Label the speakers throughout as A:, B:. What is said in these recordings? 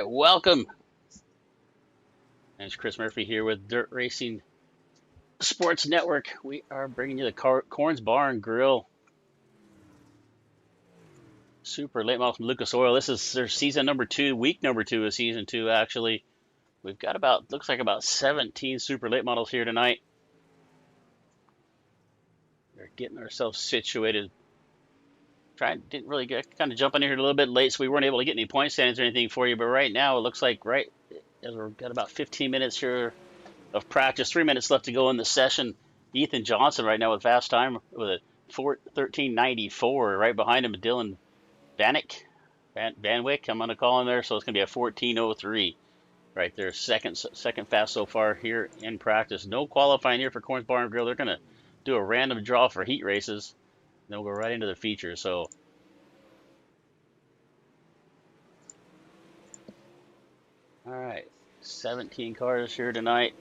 A: Welcome. It's Chris Murphy here with Dirt Racing Sports Network. We are bringing you the Corns Bar and Grill Super Late Model from Lucas Oil. This is their season number 2, week number 2 of season 2, actually. We've got looks like about 17 super late models here tonight. We're getting ourselves situated. Didn't really get kind of jumping in here a little bit late, so we weren't able to get any point standings or anything for you. But right now, it looks like right as we've got about 15 minutes here of practice. 3 minutes left to go in the session. Ethan Johnson right now with fast time with a 13:94. Right behind him, Dylan Vanwick. I'm going to call him there. So it's going to be a 14:03 right there. Second fast so far here in practice. No qualifying here for Corns Bar and Grill. They're going to do a random draw for heat races. Then we'll go right into the features. So all right, 17 cars here tonight.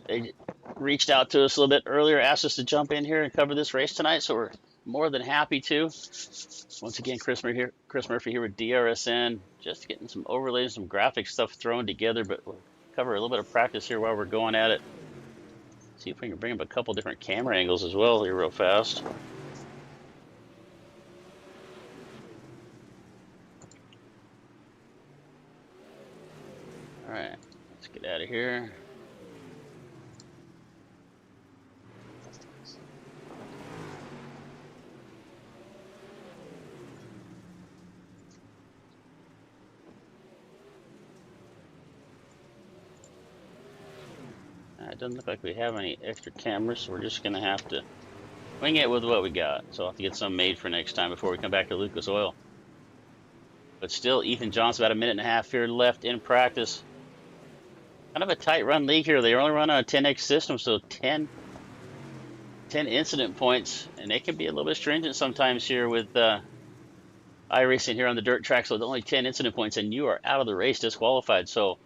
A: They reached out to us a little bit earlier, asked us to jump in here and cover this race tonight, so we're more than happy to. Once again, Chris Murphy here with DRSN, just getting some overlays, some graphic stuff thrown together, but we'll cover a little bit of practice here while we're going at it. See if we can bring up a couple different camera angles as well here real fast. All right, let's get out of here. It doesn't look like we have any extra cameras, so we're just going to have to wing it with what we got. So I'll have to get some made for next time before we come back to Lucas Oil. But still, Ethan Johnson about a minute and a half here left in practice. Kind of a tight run league here. They only run on a 10X system, so 10 incident points. And they can be a little bit stringent sometimes here with iRacing here on the dirt track. So it's only 10 incident points, and you are out of the race disqualified. So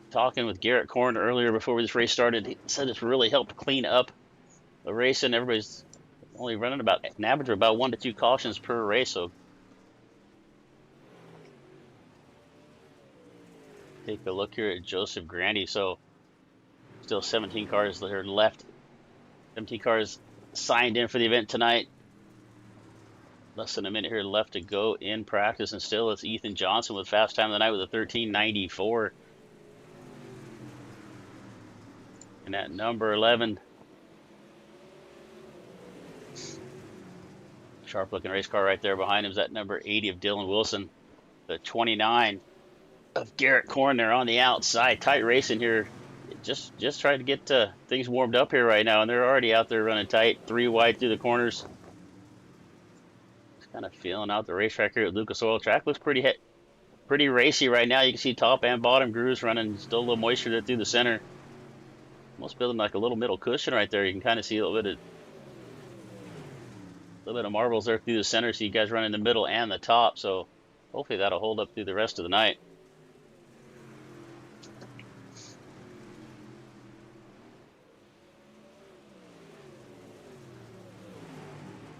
A: talking with Garrett Korn earlier before this race started, he said it's really helped clean up the race, and everybody's only running about an average of about 1 to 2 cautions per race. So take a look here at Joseph Grandy. So still 17 cars that are left. 17 cars signed in for the event tonight. Less than a minute here left to go in practice, and still it's Ethan Johnson with fast time of the night with a 13:94. And at number 11, sharp looking race car right there behind him is that number 80 of Dylan Wilson. The 29 of Garrett Korn there on the outside. Tight racing here. Just trying to get things warmed up here right now, and they're already out there running tight, 3 wide through the corners. Just kind of feeling out the racetrack here at Lucas Oil. Track looks pretty racy right now. You can see top and bottom grooves running. Still a little moisture there through the center. Almost building like a little middle cushion right there. You can kind of see a little bit of marbles there through the center. So you guys run in the middle and the top. So hopefully that'll hold up through the rest of the night.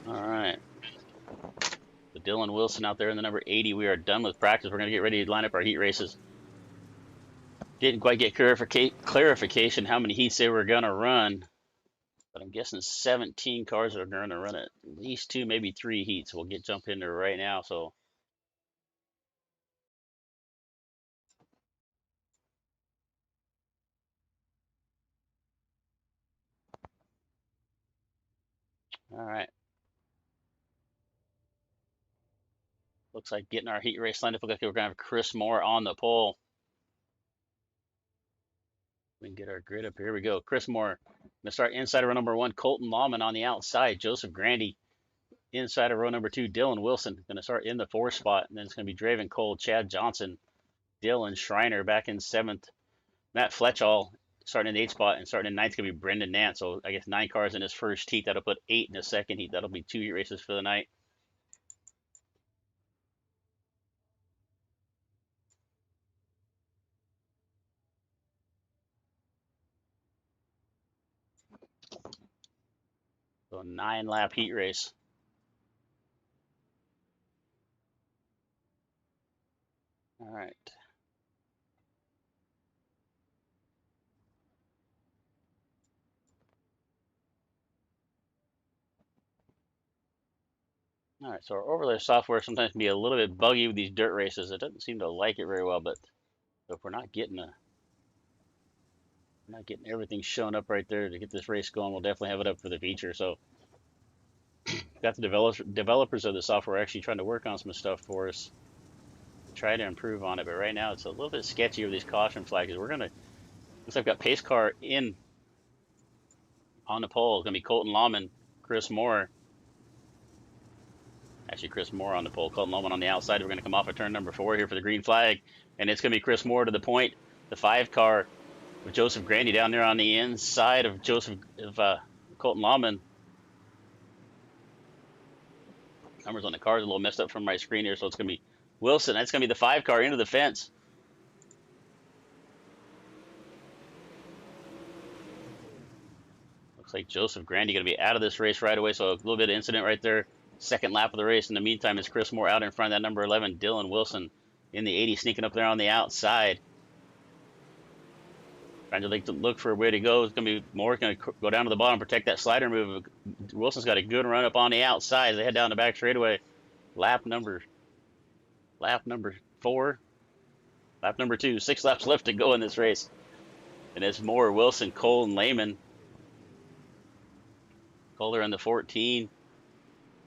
A: All right. With Dylan Wilson out there in the number 80, we are done with practice. We're going to get ready to line up our heat races. Didn't quite get clarification how many heats they were going to run, but I'm guessing 17 cars are going to run at least 2, maybe 3 heats. We'll jump in there right now. So all right. Looks like getting our heat race lined up. Looks like we're going to have Chris Moore on the pole. We can get our grid up. Here we go. Chris Moore. Going to start inside of row number 1. Colton Lawman on the outside. Joseph Grandy inside of row number 2. Dylan Wilson going to start in the 4th spot. And then it's going to be Draven Cole, Chad Johnson, Dylan Schreiner back in 7th. Matt Fletchall starting in the 8th spot, and starting in 9th is going to be Brendan Nance. So I guess 9 cars in his first heat. That'll put 8 in the second heat. That'll be 2 heat races for the night. So 9-lap heat race. All right. All right, so our overlay software sometimes can be a little bit buggy with these dirt races. It doesn't seem to like it very well, but if we're not getting everything shown up right there to get this race going, we'll definitely have it up for the feature. So got the developers of the software actually trying to work on some stuff for us to try to improve on it. But right now it's a little bit sketchy with these caution flags. Looks like I've got pace car in on the pole. It's gonna be Colton Lawman, Chris Moore. Actually, Chris Moore on the pole, Colton Lawman on the outside. We're going to come off of turn number 4 here for the green flag. And it's going to be Chris Moore to the point. The 5 car with Joseph Grandy down there on the inside of Colton Lawman. Numbers on the car is a little messed up from my screen here, so it's going to be Wilson. That's going to be the 5 car into the fence. Looks like Joseph Grandy going to be out of this race right away, so a little bit of incident right there. Second lap of the race. In the meantime, it's Chris Moore out in front of that number 11, Dylan Wilson in the 80, sneaking up there on the outside. Trying to look for a way to go. It's going to be Moore going to go down to the bottom, protect that slider move. Wilson's got a good run up on the outside as they head down the back straightaway. Lap number 4. Lap number 2. 6 laps left to go in this race. And it's Moore, Wilson, Cole, and Lehman. Kohler in the 14.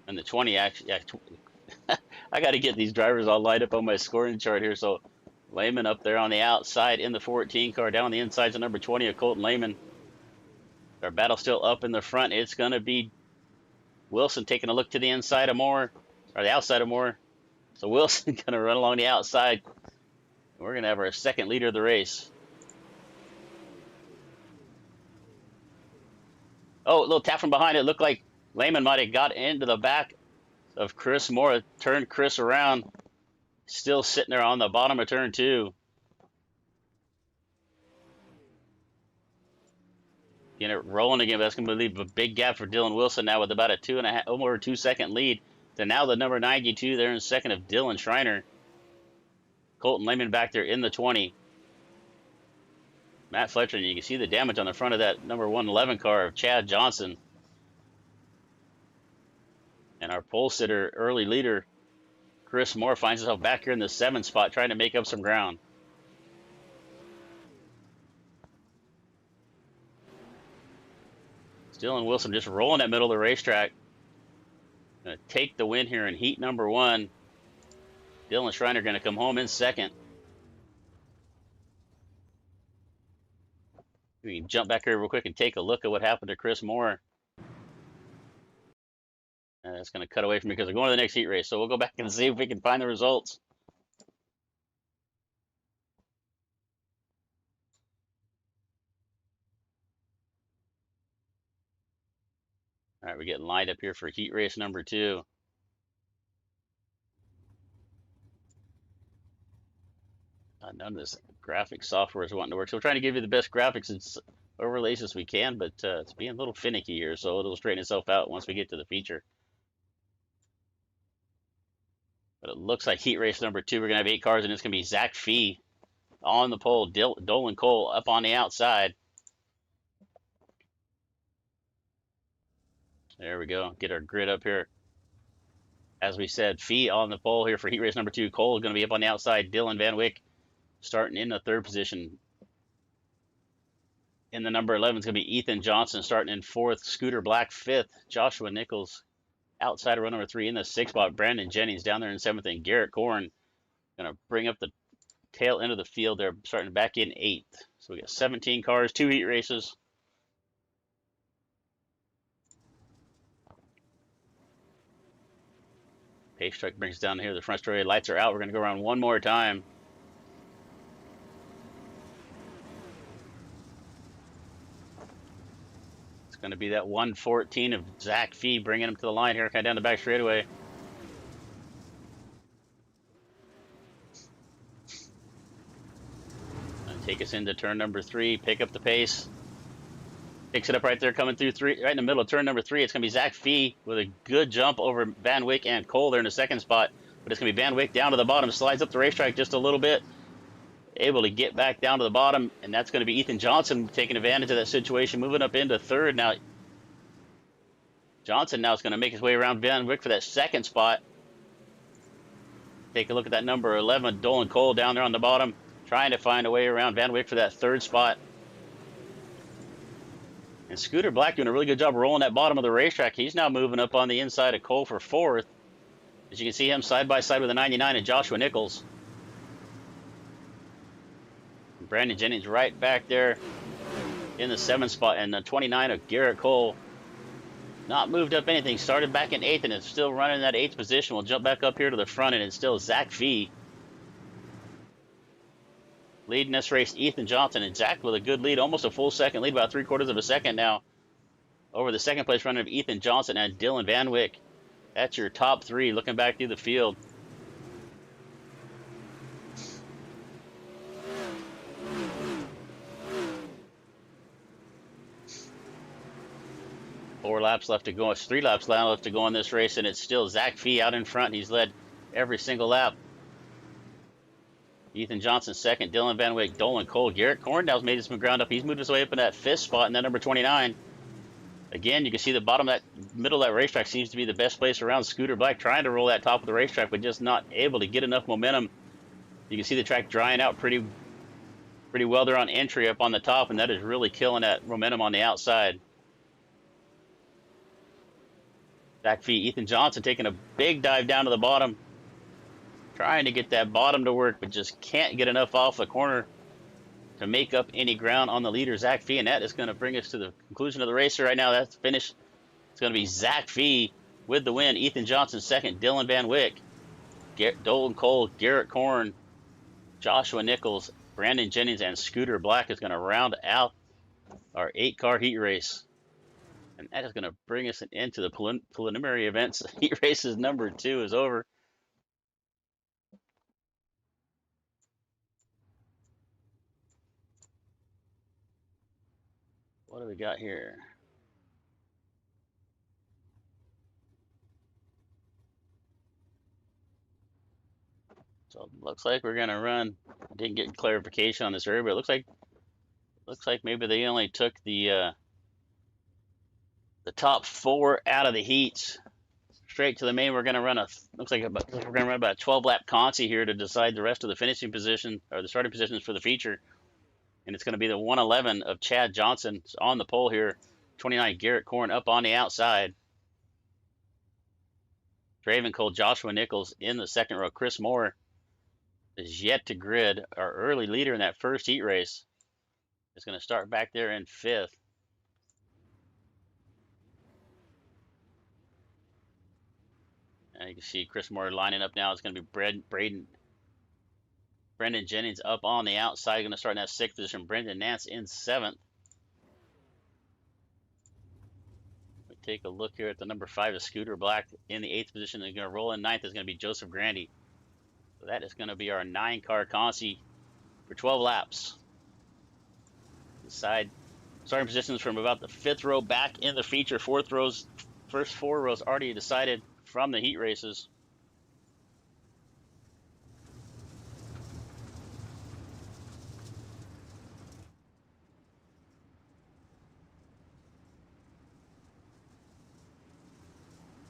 A: And the 20, actually, I got to get these drivers all lined up on my scoring chart here. So Lehman up there on the outside in the 14 car. Down the insides of number 20 of Colton Lehman. Our battle still up in the front. It's going to be Wilson taking a look to the inside of Moore, or the outside of Moore. So Wilson going to run along the outside. We're going to have our second leader of the race. Oh, a little tap from behind. It looked like Lehman might have got into the back of Chris Moore, turned Chris around, still sitting there on the bottom of turn 2. Getting it rolling again, but that's going to leave a big gap for Dylan Wilson now with about a over 2 second lead. To now the number 92 there in second of Dylan Schreiner. Colton Lehman back there in the 20. Matt Fletcher, and you can see the damage on the front of that number 111 car of Chad Johnson. And our pole sitter, early leader, Chris Moore, finds himself back here in the 7th spot, trying to make up some ground. Dylan Wilson just rolling that middle of the racetrack. Going to take the win here in heat number 1. Dylan Schreiner going to come home in second. We can jump back here real quick and take a look at what happened to Chris Moore. And that's going to cut away from me because we're going to the next heat race. So we'll go back and see if we can find the results. All right, we're getting lined up here for heat race number 2. None of this graphics software is wanting to work. So we're trying to give you the best graphics and overlays as we can, but it's being a little finicky here. So it'll straighten itself out once we get to the feature. But it looks like heat race number 2, we're going to have 8 cars, and it's going to be Zach Fee on the pole, Dolan Cole up on the outside. There we go. Get our grid up here. As we said, Fee on the pole here for heat race number 2. Cole is going to be up on the outside. Dylan Van Wyck starting in the 3rd position. In the number 11 is going to be Ethan Johnson starting in 4th. Scooter Black 5th. Joshua Nichols outside of run number 3 in the 6th spot. Brandon Jennings down there in 7th. And Garrett Korn going to bring up the tail end of the field there, starting back in 8th. So we got 17 cars, 2 heat races. Pace truck brings down here. The front straightaway lights are out. We're going to go around one more time. It's going to be that 114 of Zach Fee bringing him to the line here, kind of down the back straightaway. And take us into turn number 3. Pick up the pace. Picks it up right there, coming through 3, right in the middle of turn number 3. It's going to be Zach Fee with a good jump over Van Wyck and Cole there in the 2nd spot. But it's going to be Van Wyck down to the bottom, slides up the racetrack just a little bit, able to get back down to the bottom, and that's going to be Ethan Johnson taking advantage of that situation, moving up into third. Now, Johnson now is going to make his way around Van Wyck for that second spot. Take a look at that number 11, Dolan Cole down there on the bottom, trying to find a way around Van Wyck for that third spot. And Scooter Black doing a really good job rolling that bottom of the racetrack. He's now moving up on the inside of Cole for fourth. As you can see him side by side with the 99 and Joshua Nichols. And Brandon Jennings right back there in the 7th spot, and the 29 of Garrett Cole. Not moved up anything. Started back in 8th and is still running in that 8th position. We'll jump back up here to the front, and it's still Zach Fee leading this race. Ethan Johnson, and Zach with a good lead, almost a full second lead, about 3/4 of a second now over the second place runner of Ethan Johnson and Dylan Van Wyck. That's your top three looking back through the field. Four laps left to go. It's 3 laps left to go in this race, and it's still Zach Fee out in front. He's led every single lap. Ethan Johnson second, Dylan Van Wyck, Dolan Cole. Garrett Corndell's made some ground up. He's moved his way up in that 5th spot in that number 29. Again, you can see the bottom of that middle of that racetrack seems to be the best place around. Scooter Black trying to roll that top of the racetrack, but just not able to get enough momentum. You can see the track drying out pretty well there on entry up on the top, and that is really killing that momentum on the outside. Back feet, Ethan Johnson taking a big dive down to the bottom, trying to get that bottom to work, but just can't get enough off the corner to make up any ground on the leader, Zach Fee, and that is going to bring us to the conclusion of the race right now. That's finished. It's going to be Zach Fee with the win. Ethan Johnson second, Dylan Van Wyck, Dolan Cole, Garrett Korn, Joshua Nichols, Brandon Jennings, and Scooter Black is going to round out our 8-car heat race. And that is going to bring us into the preliminary events. Heat races number 2 is over. What do we got here? So it looks like we're gonna run. I didn't get clarification on this earlier, but it looks like maybe they only took the top 4 out of the heats straight to the main. We're gonna run we're gonna run about a 12-lap consi here to decide the rest of the finishing position or the starting positions for the feature. And it's going to be the 111 of Chad Johnson on the pole here. 29 Garrett Korn up on the outside. Draven Cole, Joshua Nichols in the 2nd row. Chris Moore is yet to grid. Our early leader in that first heat race is going to start back there in 5th. And you can see Chris Moore lining up now. It's going to be Brendan Jennings up on the outside, going to start in that 6th position. Brendan Nance in 7th. We take a look here at the number 5 of Scooter Black in the 8th position. They're going to roll in 9th is going to be Joseph Grandy. So that is going to be our 9-car consi for 12 laps. Side starting positions from about the 5th row back in the feature. First 4 rows already decided from the heat races.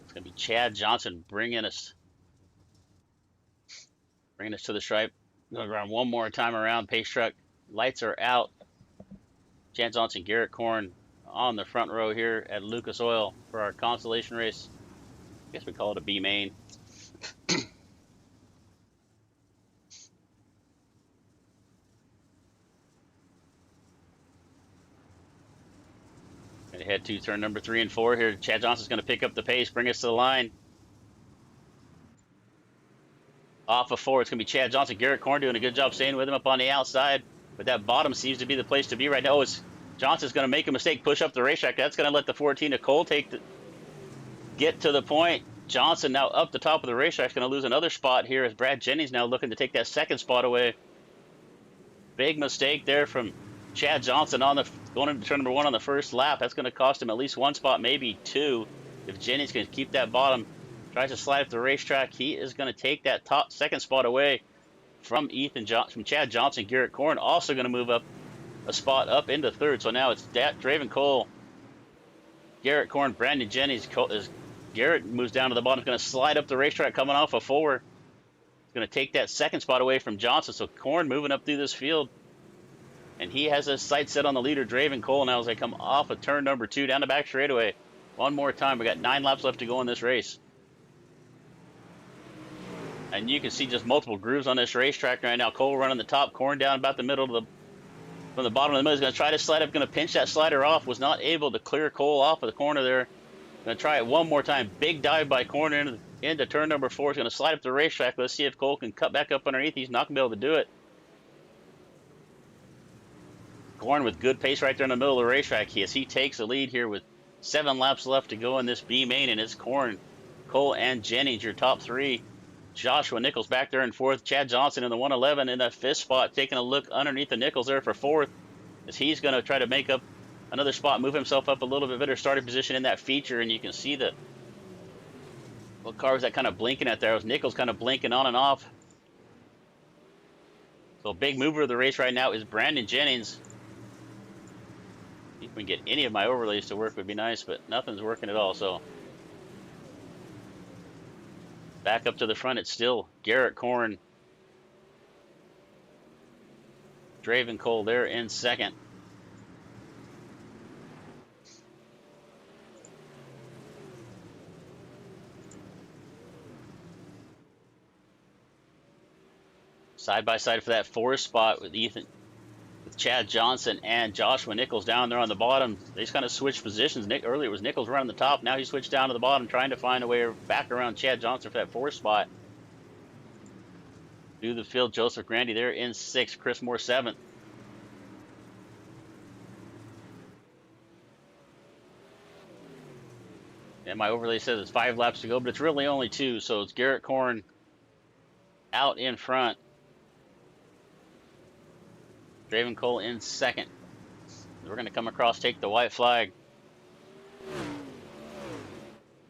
A: It's going to be Chad Johnson bringing us to the stripe. Going around one more time around. Pace truck lights are out. Chad Johnson, Garrett Korn on the front row here at Lucas Oil for our consolation race. I guess we call it a B main. Gonna head to turn number 3 and 4 here. Chad Johnson's going to pick up the pace, bring us to the line. Off of 4, it's going to be Chad Johnson. Garrett Korn doing a good job staying with him up on the outside. But that bottom seems to be the place to be right now. Johnson's going to make a mistake, push up the racetrack. That's going to let the 14 of Cole get to the point. Johnson now up the top of the racetrack is going to lose another spot here as Brad Jennings now looking to take that 2nd spot away. Big mistake there from Chad Johnson going into turn number 1 on the first lap. That's going to cost him at least 1 spot, maybe 2, if Jennings can keep that bottom Tries to slide up the racetrack. He is going to take that top second spot away from Chad Johnson. Garrett Corn also going to move up a spot up into third. So now it's Draven Cole, Garrett Corn, Brandon Jennings. As Garrett moves down to the bottom, going to slide up the racetrack coming off a 4. He's going to take that second spot away from Johnson. So Corn moving up through this field. And he has his sights set on the leader, Draven Cole, now as they come off of turn number 2 down the back straightaway. One more time. We got 9 laps left to go in this race. And you can see just multiple grooves on this racetrack right now. Cole running the top, Corn down about the middle of from the bottom of the middle. He's going to try to slide up, going to pinch that slider off. Was not able to clear Cole off of the corner there. Going to try it one more time. Big dive by Corn into turn number 4. He's going to slide up the racetrack. Let's see if Cole can cut back up underneath. He's not going to be able to do it. Corn with good pace right there in the middle of the racetrack. He takes the lead here with 7 laps left to go in this B main, and it's Corn, Cole, and Jennings, your top 3. Joshua Nichols back there in 4th. Chad Johnson in the 111 in the 5th spot, taking a look underneath the Nichols there for 4th, as he's going to try to make up another spot, move himself up a little bit better starting position in that feature. And you can see what car was that kind of blinking at there? It was Nichols kind of blinking on and off. So big mover of the race right now is Brandon Jennings. If we can get any of my overlays to work would be nice, but nothing's working at all. So back up to the front, it's still Garrett Corn, Draven Cole there in 2nd. Side by side for that 4th spot with Chad Johnson and Joshua Nichols down there on the bottom. They just kind of switched positions. Earlier it was Nichols running the top. Now he switched down to the bottom, trying to find a way back around Chad Johnson for that 4th spot. Through the field, Joseph Grandy there in 6th. Chris Moore 7th. And my overlay says it's 5 laps to go, but it's really only 2. So it's Garrett Corn out in front. Draven Cole in 2nd. We're going to come across, take the white flag.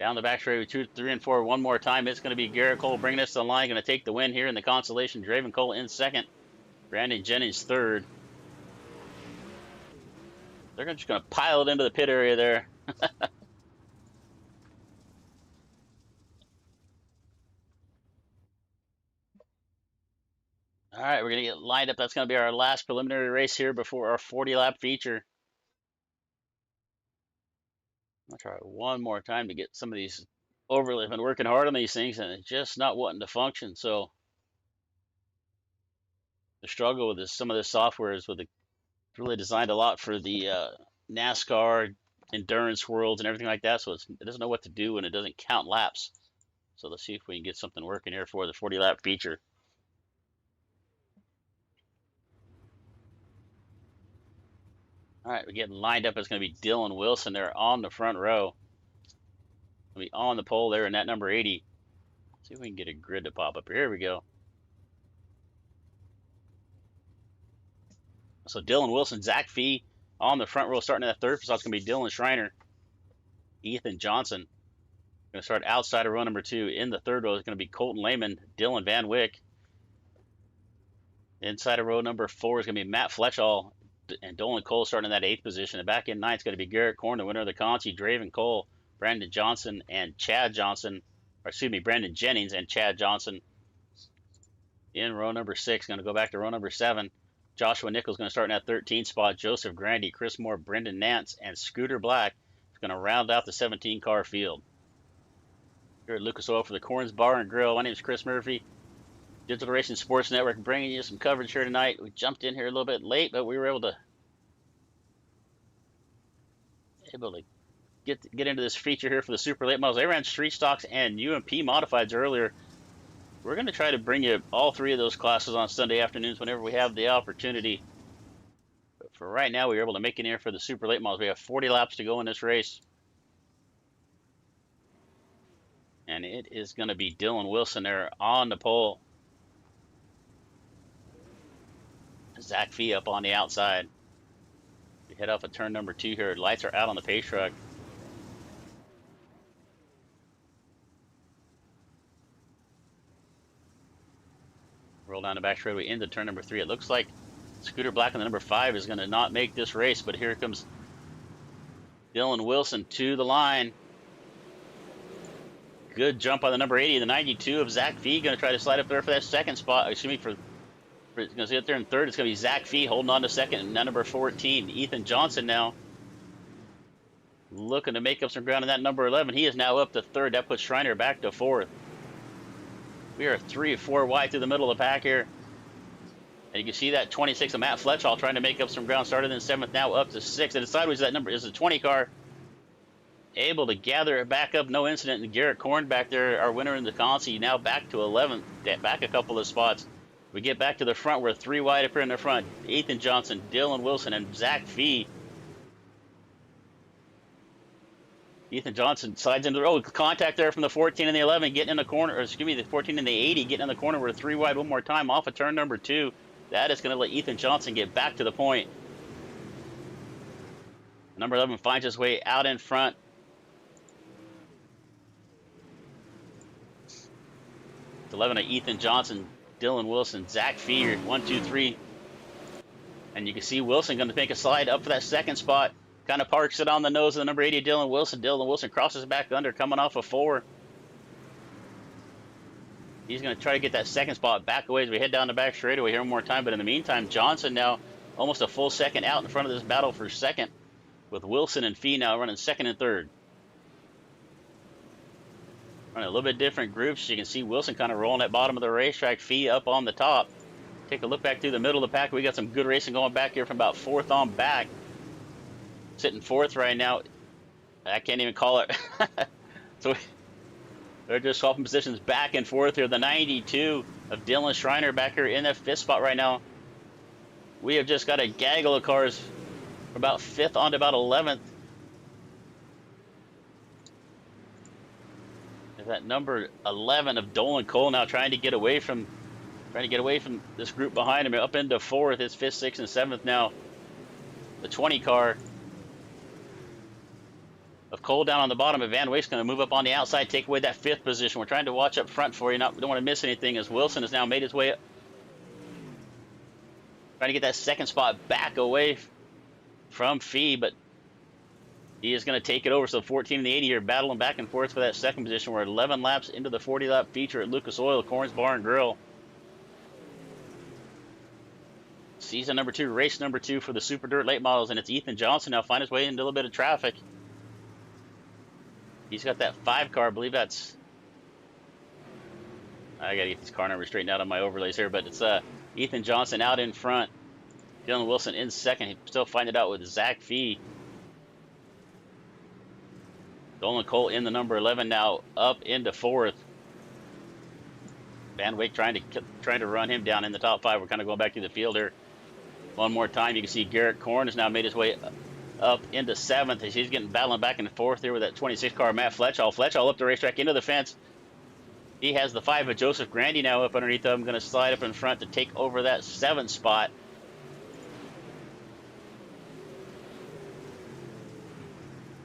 A: Down the back straightaway, 2, 3, and 4 one more time. It's going to be Garrett Cole bringing us to the line. Going to take the win here in the consolation. Draven Cole in 2nd. Brandon Jennings 3rd. They're just going to pile it into the pit area there. All right, we're going to get lined up. That's going to be our last preliminary race here before our 40-lap feature. I'll try one more time to get some of these overlays. I've been working hard on these things, and it's just not wanting to function. So the struggle with some of this software is it's really designed a lot for the NASCAR endurance worlds and everything like that. So it doesn't know what to do, and it doesn't count laps. So let's see if we can get something working here for the 40-lap feature. All right, we're getting lined up. It's going to be Dylan Wilson there on the front row. Going to be on the pole there in that number 80. Let's see if we can get a grid to pop up here. Here we go. So Dylan Wilson, Zach Fee on the front row starting in that 3rd spot. It's going to be Dylan Schreiner, Ethan Johnson. Going to start outside of row number 2. In the 3rd row is going to be Colton Lehman, Dylan Van Wyck. Inside of row number 4 is going to be Matt Fletchall and Dolan Cole starting in that 8th position. And back in 9th is going to be Garrett Corn, the winner of the Conti, Draven Cole, Brandon Johnson, and Chad Johnson. Or excuse me, Brandon Jennings and Chad Johnson. In row number 6, going to go back to row number 7. Joshua Nichols going to start in that 13th spot. Joseph Grandy, Chris Moore, Brendan Nance, and Scooter Black is going to round out the 17-car field. Here at Lucas Oil for the Corns Bar and Grill. My name is Chris Murphy, Digital Racing Sports Network, bringing you some coverage here tonight. We jumped in here a little bit late, but we were able to get into this feature here for the super late models. They ran street stocks and UMP modifieds earlier. We're going to try to bring you all 3 of those classes on Sunday afternoons whenever we have the opportunity. But for right now, we were able to make it here for the super late models. We have 40 laps to go in this race. And it is going to be Dylan Wilson there on the pole. Zach Fee up on the outside. We head off at turn number 2 here. Lights are out on the pace truck. Roll down the back straightaway into turn number 3. It looks like Scooter Black on the number 5 is going to not make this race, but here comes Dylan Wilson to the line. Good jump on the number 80, the 92 of Zach Fee, going to try to slide up there for that second spot. Excuse me, for going to sit there in third. It's going to be Zach Fee holding on to second, and number 14, Ethan Johnson now looking to make up some ground in that number 11. He is now up to third. That puts Schreiner back to fourth. We are 3 or 4 wide through the middle of the pack here. And you can see that 26 of Matt Fletchall trying to make up some ground. Started in 7th, now up to 6th. And sideways, that number is the 20 car. Able to gather it back up, no incident. And Garrett Korn back there, our winner in the Consi, now back to 11th, back a couple of spots. We get back to the front. We're 3 wide up here in the front. Ethan Johnson, Dylan Wilson, and Zach Fee. Ethan Johnson slides into the road. Contact there from the 14 and the 11, getting in the corner. Or excuse me, the 14 and the 80, getting in the corner. We're 3 wide one more time off of turn number 2. That is going to let Ethan Johnson get back to the point. Number 11 finds his way out in front. It's 11 of Ethan Johnson, Dylan Wilson, Zach Fee, 1, 2, 3. And you can see Wilson going to make a slide up for that second spot. Kind of parks it on the nose of the number 80, Dylan Wilson. Dylan Wilson crosses back under, coming off of 4. He's going to try to get that second spot back away as we head down the back straightaway here one more time. But in the meantime, Johnson now almost a full second out in front of this battle for second, with Wilson and Fee now running second and third. Running a little bit different groups. You can see Wilson kind of rolling at bottom of the racetrack, Fee up on the top. Take a look back through the middle of the pack. We got some good racing going back here from about 4th on back. Sitting 4th right now. I can't even call it. So they're just swapping positions back and forth here. The 92 of Dylan Schreiner back here in that 5th spot right now. We have just got a gaggle of cars from about 5th on to about 11th. There's that number 11 of Dolan Cole now trying to get away from this group behind him. Up into 4th. It's 5th, 6th, and 7th now. The 20 car of Cole down on the bottom. Van Wake's going to move up on the outside, take away that 5th position. We're trying to watch up front for you. Don't want to miss anything as Wilson has now made his way up. Trying to get that second spot back away from Fee, but he is going to take it over. So the 14 and the 80 here battling back and forth for that second position. We're 11 laps into the 40-lap feature at Lucas Oil, Corns Bar and Grill. Season number 2, race number 2 for the Super Dirt late models, and it's Ethan Johnson now find his way into a little bit of traffic. He's got that 5 car, I believe that's... I gotta get these car numbers straightened out on my overlays here, but it's Ethan Johnson out in front. Dylan Wilson in second. He's still finding it out with Zach Fee. Dolan Cole in the number 11 now up into 4th. Van Wake trying to run him down in the top 5. We're kind of going back to the field here. One more time, you can see Garrett Korn has now made his way up into 7th as he's getting battling back and forth here with that 26 car Matt Fletchall. Fletchall up the racetrack into the fence. He has the 5 of Joseph Grandy now up underneath him. Going to slide up in front to take over that 7th spot.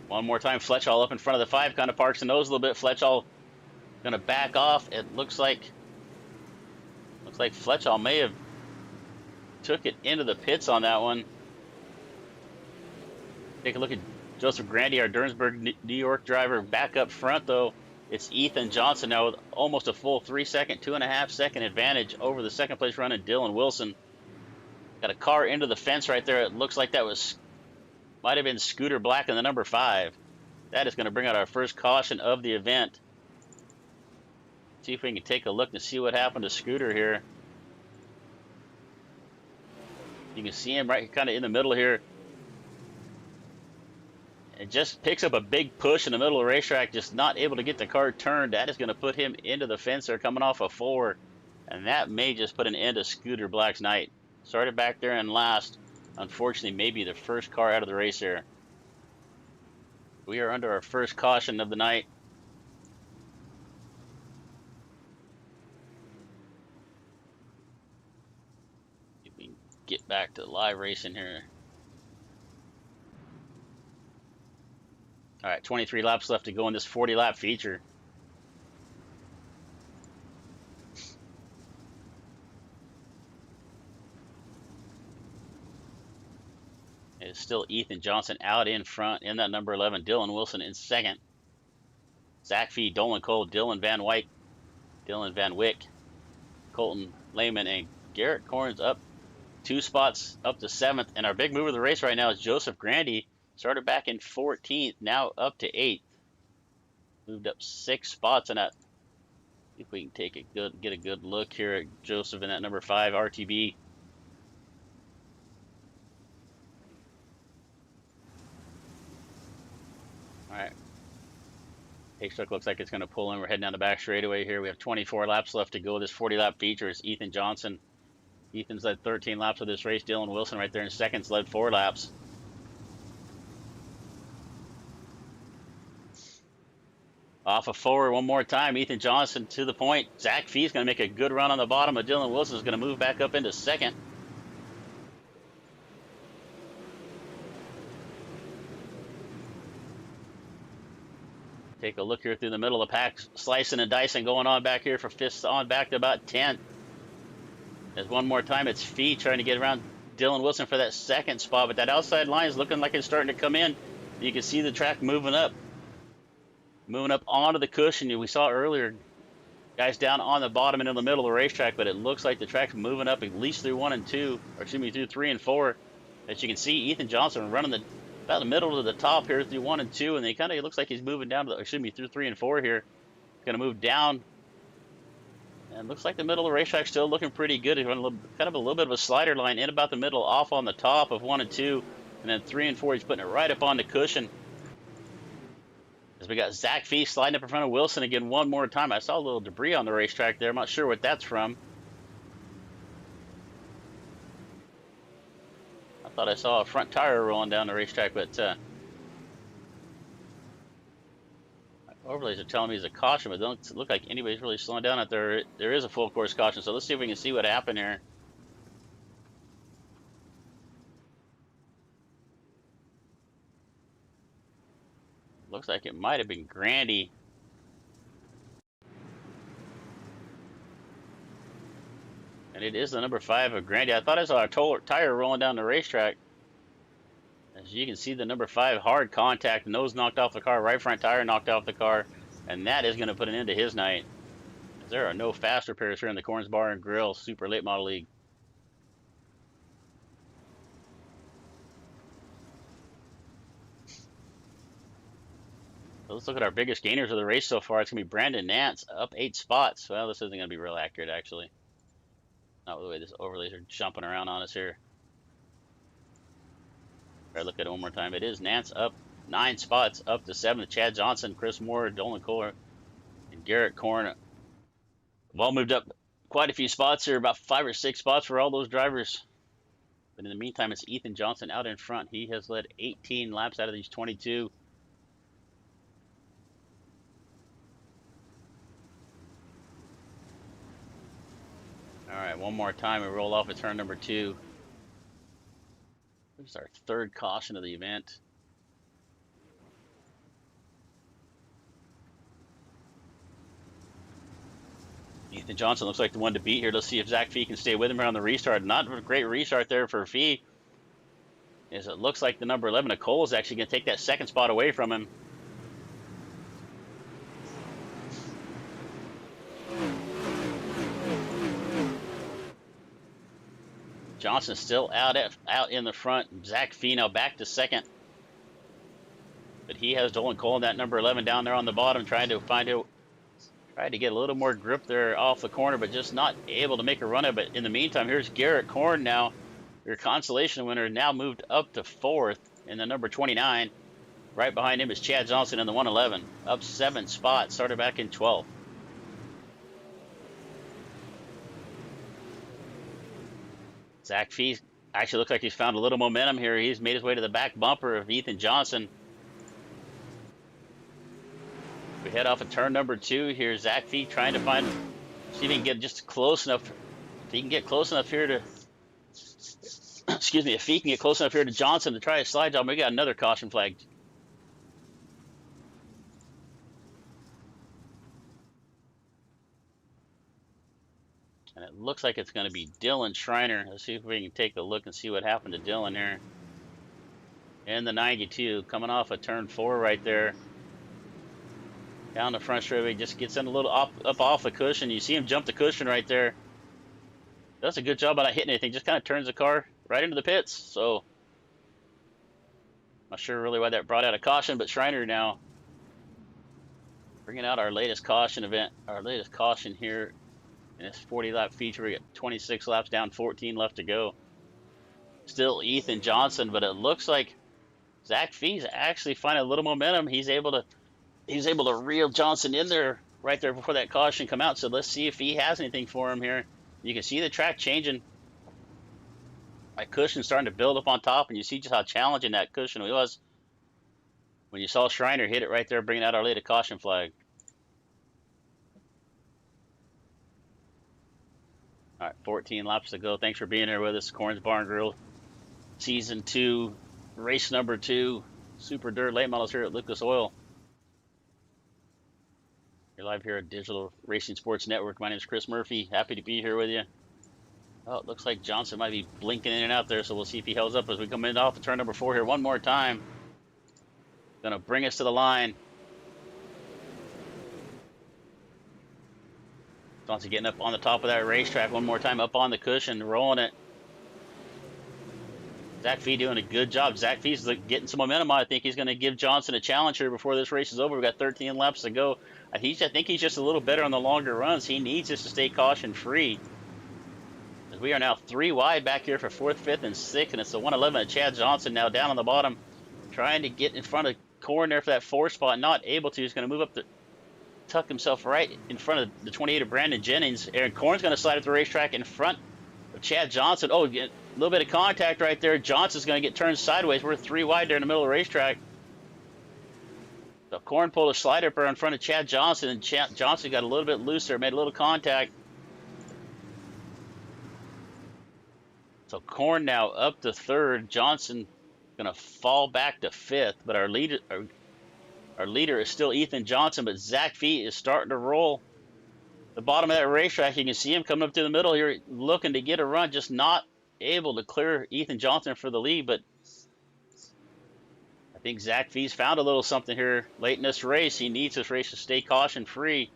A: One more time, Fletchall up in front of the 5, kind of parks the nose a little bit. Fletchall going to back off. It looks like Fletchall may have took it into the pits on that one. Take a look at Joseph Grandy, our Durnsburg, New York driver. Back up front, though, it's Ethan Johnson now with almost a full 3-second, 2.5-second advantage over the second place running Dylan Wilson. Got a car into the fence right there. It looks like that might have been Scooter Black in the number 5. That is going to bring out our first caution of the event. See if we can take a look and see what happened to Scooter here. You can see him right kind of in the middle here. It just picks up a big push in the middle of the racetrack, just not able to get the car turned. That is going to put him into the fence there, coming off a 4. And that may just put an end to Scooter Black's night. Started back there in last. Unfortunately, maybe the first car out of the race here. We are under our first caution of the night. If we can get back to live racing here. All right, 23 laps left to go in this 40-lap feature. It's still Ethan Johnson out in front in that number 11. Dylan Wilson in second. Zach Fee, Dolan Cole, Dylan Van Wyck, Dylan Van Wyck, Colton Lehman, and Garrett Corns up 2 spots up to 7th. And our big mover of the race right now is Joseph Grandy. Started back in 14th, now up to 8th. Moved up 6 spots in that. See if we can get a good look here at Joseph in that number 5 RTB. All right. Haystruck looks like it's going to pull in. We're heading down the back straightaway here. We have 24 laps left to go. This 40-lap feature is Ethan Johnson. Ethan's led 13 laps of this race. Dylan Wilson right there in second's led 4 laps. Off of forward one more time. Ethan Johnson to the point. Zach Fee's going to make a good run on the bottom, but Dylan Wilson's going to move back up into second. Take a look here through the middle of the pack, slicing and dicing going on back here for fifth on back to about 10th. As one more time, it's Fee trying to get around Dylan Wilson for that second spot, but that outside line is looking like it's starting to come in. You can see the track moving up onto the cushion. We saw earlier guys down on the bottom and in the middle of the racetrack, but it looks like the track's moving up at least through 1 and 2, or excuse me, through 3 and 4. As you can see, Ethan Johnson running about the middle to the top here through 1 and 2, and it looks like he's moving down to through 3 and 4 here. Going to move down, and looks like the middle of the racetrack still looking pretty good. He's running a little bit of a slider line in about the middle, off on the top of 1 and 2, and then 3 and 4 he's putting it right up on the cushion. As we got Zach Fee sliding up in front of Wilson again one more time. I saw a little debris on the racetrack there. I'm not sure what that's from. I thought I saw a front tire rolling down the racetrack, but overlays are telling me it's a caution, but it doesn't look like anybody's really slowing down out there. There is a full course caution, so let's see if we can see what happened here. Looks like it might have been Grandy. And it is the number 5 of Grandy. I thought I saw a tire rolling down the racetrack. As you can see, the number 5 hard contact, nose knocked off the car, right front tire knocked off the car, and that is going to put an end to his night. There are no fast repairs here in the Corns Bar and Grill Super Late Model League. So let's look at our biggest gainers of the race so far. It's going to be Brandon Nance up 8 spots. Well, this isn't going to be real accurate, actually. Not the way this overlays are jumping around on us here. Try to look at it one more time. It is Nance up 9 spots, up to 7th. Chad Johnson, Chris Moore, Dolan Kohler, and Garrett Korn have all moved up quite a few spots here, about 5 or 6 spots for all those drivers. But in the meantime, it's Ethan Johnson out in front. He has led 18 laps out of these 22. All right, one more time. We roll off at turn number 2. This is our 3rd caution of the event. Ethan Johnson looks like the one to beat here. Let's see if Zach Fee can stay with him here on the restart. Not a great restart there for Fee, as it looks like the number 11 of Cole is actually going to take that 2nd spot away from him. Johnson still out in the front. Zach Fee now back to 2nd. But he has Dolan Cole and that number 11 down there on the bottom, trying to get a little more grip there off the corner, but just not able to make a run of it. In the meantime, here's Garrett Korn now, your consolation winner, now moved up to 4th in the number 29. Right behind him is Chad Johnson in the 111, up 7 spots, started back in 12th. Zach Fee actually looks like he's found a little momentum here. He's made his way to the back bumper of Ethan Johnson. We head off at turn number 2 here. Zach Fee trying to see if he can get just close enough. If he can get close enough here to, excuse me, if he can get close enough here to Johnson to try a slide job, we got another caution flag. And it looks like it's going to be Dylan Schreiner. Let's see if we can take a look and see what happened to Dylan here. in the 92, coming off a turn 4 right there. Down the front straightaway, just gets in a little up off the cushion. You see him jump the cushion right there. Does a good job of not hitting anything. Just kind of turns the car right into the pits. So, not sure really why that brought out a caution, but Schreiner now bringing out our latest caution event, our latest caution here in this 40-lap feature. We got 26 laps down, 14 left to go. Still Ethan Johnson, but it looks like Zach Fee's actually finding a little momentum. He's able to reel Johnson in there right there before that caution come out. So let's see if he has anything for him here. You can see the track changing. That cushion starting to build up on top, and you see just how challenging that cushion was when you saw Schreiner hit it right there, bringing out our latest caution flag. All right, 14 laps to go. Thanks for being here with us. Corn's Barn Grill, Season 2, race number 2, Super Dirt Late Models here at Lucas Oil. You're live here at Digital Racing Sports Network. My name is Chris Murphy. Happy to be here with you. Oh, it looks like Johnson might be blinking in and out there, so we'll see if he holds up as we come in off the turn number 4 here one more time. Gonna bring us to the line. Johnson getting up on the top of that racetrack one more time, up on the cushion, rolling it. Zach Fee doing a good job. Zach Fee's getting some momentum. I think he's going to give Johnson a challenge here before this race is over. We've got 13 laps to go. I think he's just a little better on the longer runs. He needs us to stay caution free. As we are now 3 wide back here for 4th, 5th, and 6th, and it's the 111 of Chad Johnson now down on the bottom, trying to get in front of Corn there for that 4 spot. Not able to. He's going to move up to tuck himself right in front of the 28 of Brandon Jennings. Aaron Corn's going to slide up the racetrack in front of Chad Johnson. Oh, a little bit of contact right there. Johnson's going to get turned sideways. We're 3 wide there in the middle of the racetrack. So Corn pulled a slider in front of Chad Johnson, and Johnson got a little bit looser, made a little contact. So Corn now up to 3rd. Johnson going to fall back to 5th, but our leader is still Ethan Johnson, but Zach Fee is starting to roll the bottom of that racetrack. You can see him coming up through the middle here, looking to get a run, just not able to clear Ethan Johnson for the lead. But I think Zach Fee's found a little something here late in this race. He needs this race to stay caution free.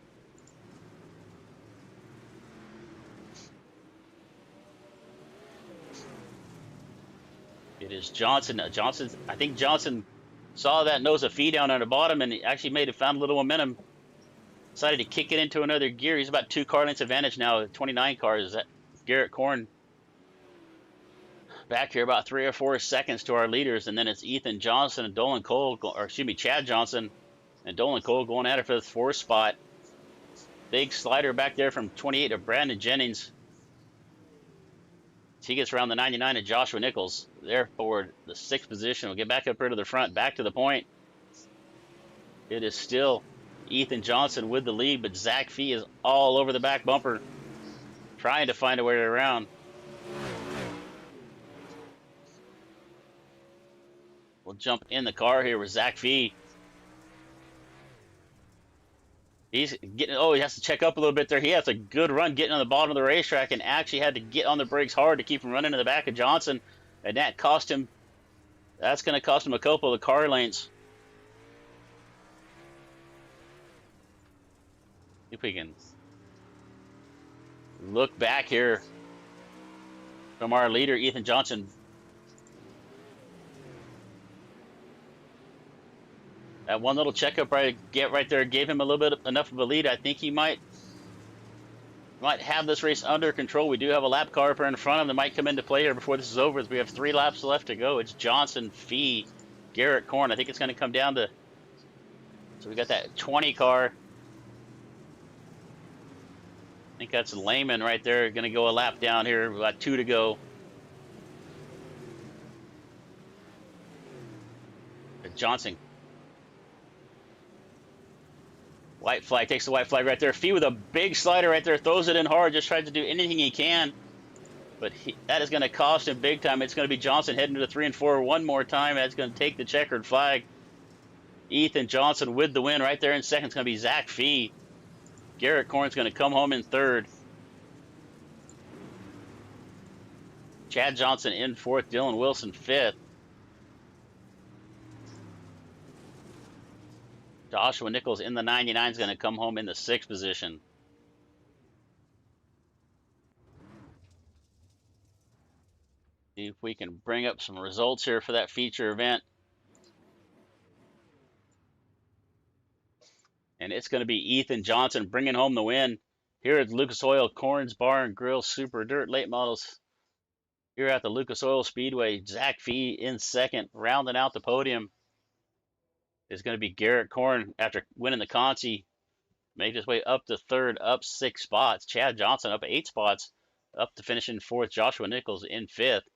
A: It is Johnson. I think Johnson saw that nose of Fee down on the bottom, and he actually found a little momentum. Decided to kick it into another gear. He's about 2 car lengths advantage now. 29 cars. That Garrett Corn back here about 3 or 4 seconds to our leaders, and then it's Ethan Johnson and Dolan Cole, Chad Johnson and Dolan Cole going at it for the 4th spot. Big slider back there from 28 of Brandon Jennings. He gets around the 99 of Joshua Nichols. Therefore, the 6th position. We'll get back up here to the front, back to the point. It is still Ethan Johnson with the lead, but Zach Fee is all over the back bumper, trying to find a way around. We'll jump in the car here with Zach Fee. He's getting, he has to check up a little bit there. He has a good run getting on the bottom of the racetrack and actually had to get on the brakes hard to keep him running in the back of Johnson. And that's going to cost him a couple of car lengths. If we can look back here from our leader, Ethan Johnson. That one little checkup right there gave him a little bit enough of a lead. I think he might have this race under control. We do have a lap car up here in front of him that might come into play here before this is over. We have 3 laps left to go. It's Johnson, Fee, Garrett Corn. I think it's going to come down to, so we got that 20 car. I think that's Lehman right there, going to go a lap down here. We've got 2 to go. Johnson. White flag, takes the white flag right there. Fee with a big slider right there, throws it in hard, just tries to do anything he can. But that is going to cost him big time. It's going to be Johnson heading to the 3 and 4 one more time. That's going to take the checkered flag. Ethan Johnson with the win right there in 2nd. It's going to be Zach Fee. Garrett Corn's going to come home in 3rd. Chad Johnson in 4th. Dylan Wilson 5th. Joshua Nichols in the 99 is going to come home in the 6th position. See if we can bring up some results here for that feature event. And it's going to be Ethan Johnson bringing home the win here at Lucas Oil Corns Bar and Grill Super Dirt Late Models here at the Lucas Oil Speedway. Zach Fee in second. Rounding out the podium is going to be Garrett Korn after winning the Conti. Made his way up to third, up 6 spots. Chad Johnson up 8 spots, up to finishing fourth. Joshua Nichols in fifth.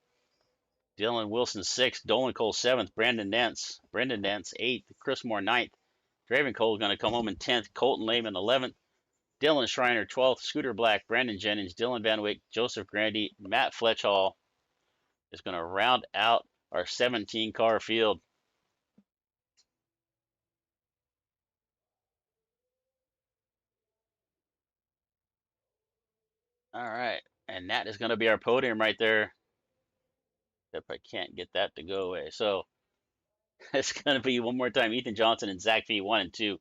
A: Dylan Wilson 6th. Dolan Cole 7th. Brendan Dents 8th. Chris Moore 9th. Draven Cole going to come home in 10th. Colton Lehman 11th. Dylan Schreiner 12th. Scooter Black, Brandon Jennings, Dylan Van Wyck, Joseph Grandy, Matt Fletchall is going to round out our 17 car field. All right, and that is going to be our podium right there. If I can't get that to go away. So it's going to be one more time Ethan Johnson and Zach Fee 1 and 2.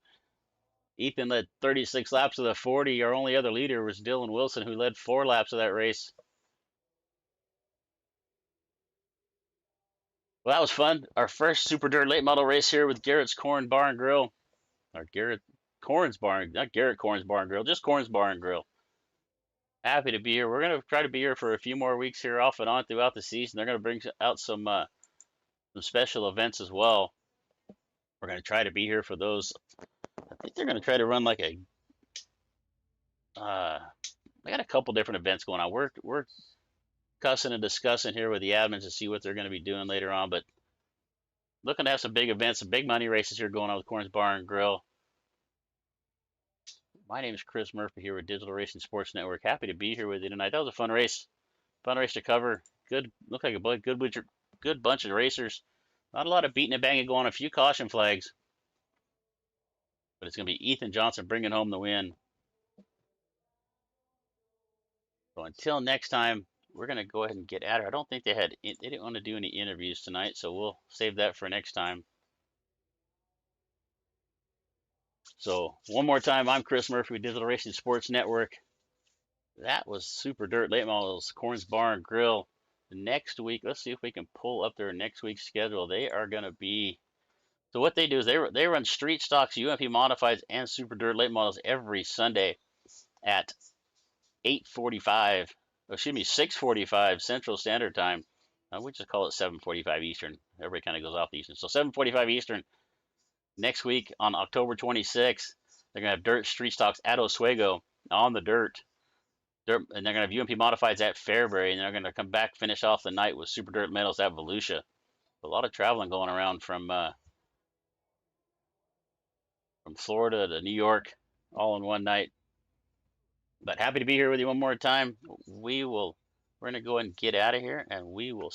A: Ethan led 36 laps of the 40. Our only other leader was Dylan Wilson, who led 4 laps of that race. Well, that was fun. Our first Super Dirt late model race here with Garrett's Corn Bar and Grill. Or Garrett Corn's Bar, not Garrett Corn's Bar and Grill, just Corn's Bar and Grill. Happy to be here. We're going to try to be here for a few more weeks here off and on throughout the season. They're going to bring out some special events as well. We're going to try to be here for those. I think they're going to try to run like a they got a couple different events going on. We're cussing and discussing here with the admins to see what they're going to be doing later on, but looking to have some big events, some big money races here going on with Corn's Bar and Grill. My name is Chris Murphy here with Digital Racing Sports Network. Happy to be here with you tonight. That was a fun race to cover. Good, looked like a good bunch of racers. Not a lot of beating and banging going on. A few caution flags, but it's going to be Ethan Johnson bringing home the win. So until next time, we're going to go ahead and get at her. I don't think they didn't want to do any interviews tonight, so we'll save that for next time. So one more time, I'm Chris Murphy with Digital Racing Sports Network. That was Super Dirt Late Models, Corn's Bar and Grill. Next week, let's see if we can pull up their next week's schedule. They are going to be, so what they do is they run street stocks, UMP modifieds, and Super Dirt Late Models every Sunday at 6:45 Central Standard Time. We just call it 7:45 Eastern. Everybody kind of goes off the Eastern. So 7:45 Eastern next week on October 26th. They're going to have dirt street stocks at Oswego on the dirt. And they're going to have UMP modifieds at Fairbury, and they're going to come back, finish off the night with Super Dirt Metals at Volusia. A lot of traveling going around from Florida to New York, all in one night. But happy to be here with you one more time. We're going to go ahead and get out of here, and we will